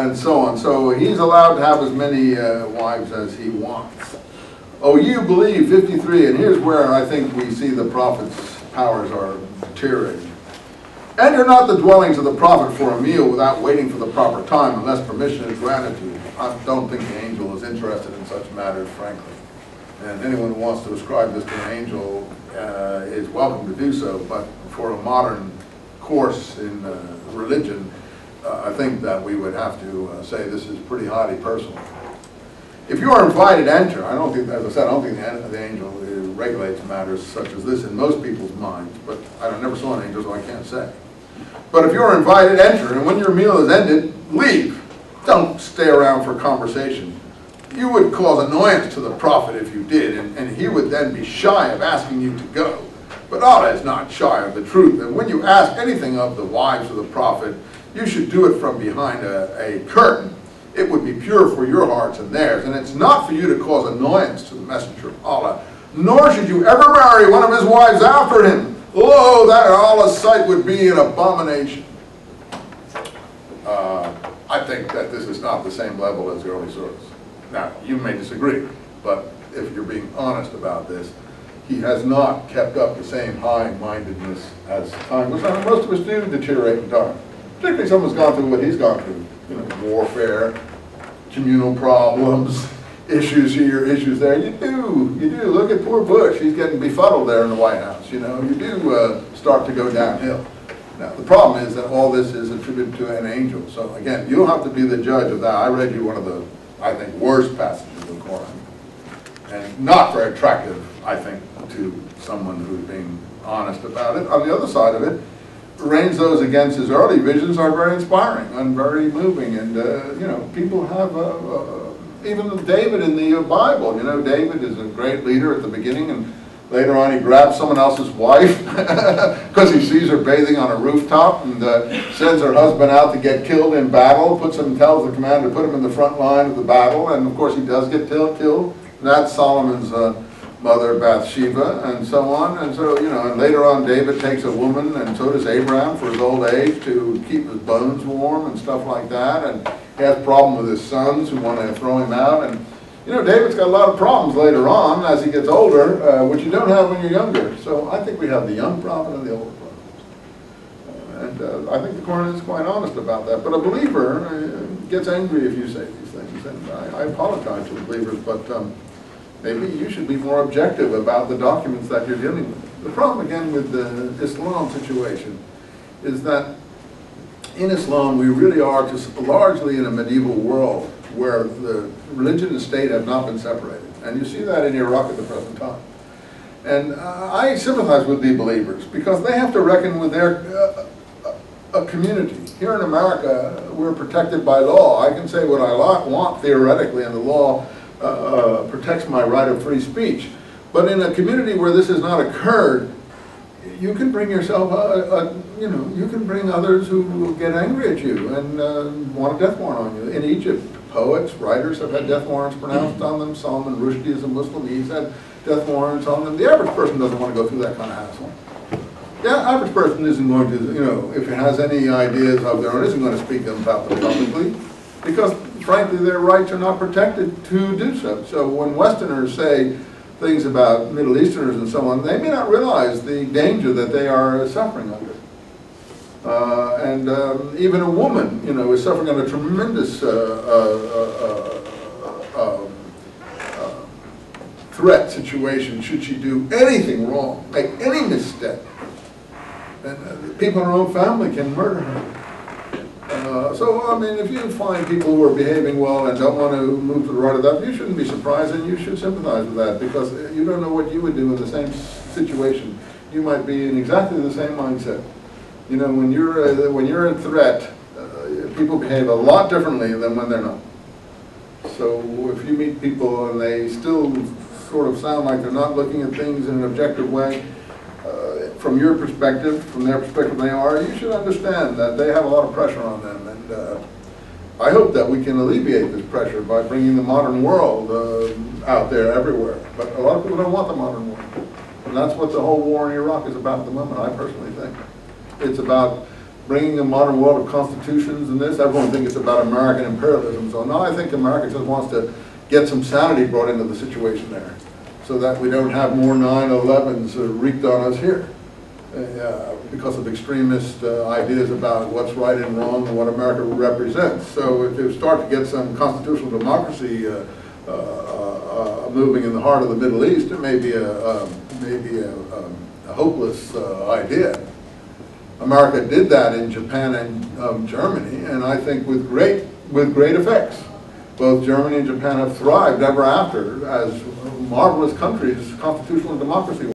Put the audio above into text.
and so on. So he's allowed to have as many wives as he wants. Oh, you believe, 53, and here's where I think we see the prophet's powers are deteriorating. Enter not the dwellings of the prophet for a meal without waiting for the proper time, unless permission is granted to you. I don't think the angel is interested in such matters, frankly. And anyone who wants to ascribe this to an angel is welcome to do so, but for a modern course in religion, I think that we would have to say this is pretty highly personal. If you are invited, enter. I don't think, as I said, I don't think the angel regulates matters such as this in most people's minds, but I never saw an angel, so I can't say. But if you are invited, enter, and when your meal is ended, leave. Don't stay around for conversation. You would cause annoyance to the prophet if you did, and he would then be shy of asking you to go. But Allah is not shy of the truth, and when you ask anything of the wives of the prophet, you should do it from behind a curtain. It would be pure for your hearts and theirs, and it's not for you to cause annoyance to the messenger of Allah, nor should you ever marry one of his wives after him. Oh, that in Allah's sight would be an abomination. I think that this is not the same level as the early surahs. Now, you may disagree, but if you're being honest about this, he has not kept up the same high-mindedness as time goes on. Most of us do deteriorate in time. Particularly someone's gone through what he's gone through. You know, warfare, communal problems, issues here, issues there. You do. Look at poor Bush. He's getting befuddled there in the White House. You know, you do start to go downhill. Now, the problem is that all this is attributed to an angel. So, again, you don't have to be the judge of that. I read you one of the, I think, worst passages of the Quran. And not very attractive, I think, to someone who's being honest about it. On the other side of it, reigns those against his early visions are very inspiring and very moving. And, you know, people have, even David in the Bible, you know, David is a great leader at the beginning, and later on he grabs someone else's wife because he sees her bathing on a rooftop, and sends her husband out to get killed in battle, tells the commander to put him in the front line of the battle, and of course he does get killed. That's Solomon's mother Bathsheba, and so on. And so, you know, and later on David takes a woman, and so does Abraham for his old age, to keep his bones warm and stuff like that. And he has a problem with his sons who want to throw him out. And, you know, David's got a lot of problems later on as he gets older, which you don't have when you're younger. So I think we have the young prophet and the old prophet. And I think the Quran is quite honest about that. But a believer gets angry if you say these things. And I apologize to the believers, but maybe you should be more objective about the documents that you're dealing with. The problem, again, with the Islam situation is that in Islam we really are just largely in a medieval world where the religion and state have not been separated. And you see that in Iraq at the present time. And I sympathize with the believers because they have to reckon with their a community. Here in America, we're protected by law. I can say what I want theoretically, and the law protects my right of free speech. But in a community where this has not occurred, you can bring yourself, you know, you can bring others who will get angry at you and want a death warrant on you. In Egypt, poets, writers have had death warrants pronounced on them. Salman Rushdie is a Muslim, he's had death warrants on them. The average person doesn't want to go through that kind of hassle. The average person isn't going to, you know, if it has any ideas of their own, isn't going to speak about them publicly, because frankly their rights are not protected to do so. So when Westerners say things about Middle Easterners and so on, they may not realize the danger that they are suffering under. And even a woman, you know, is suffering under tremendous threat situation should she do anything wrong, make any mistake. And people in her own family can murder her. So, I mean, if you find people who are behaving well and don't want to move to the right of that, you shouldn't be surprised, and you should sympathize with that, because you don't know what you would do in the same situation. You might be in exactly the same mindset. You know, when you're a threat, people behave a lot differently than when they're not. So if you meet people and they still sort of sound like they're not looking at things in an objective way, from your perspective, from their perspective they are, you should understand that they have a lot of pressure on them. And I hope that we can alleviate this pressure by bringing the modern world out there everywhere. But a lot of people don't want the modern world. And that's what the whole war in Iraq is about at the moment, I personally think. It's about bringing a modern world of constitutions and this. Everyone thinks it's about American imperialism. So no, I think America just wants to get some sanity brought into the situation there, so that we don't have more 9/11s wreaked on us here because of extremist ideas about what's right and wrong and what America represents. So if you start to get some constitutional democracy moving in the heart of the Middle East, it may be a hopeless idea. America did that in Japan and Germany, and I think with great effects. Both Germany and Japan have thrived ever after as marvelous countries, constitutional democracy.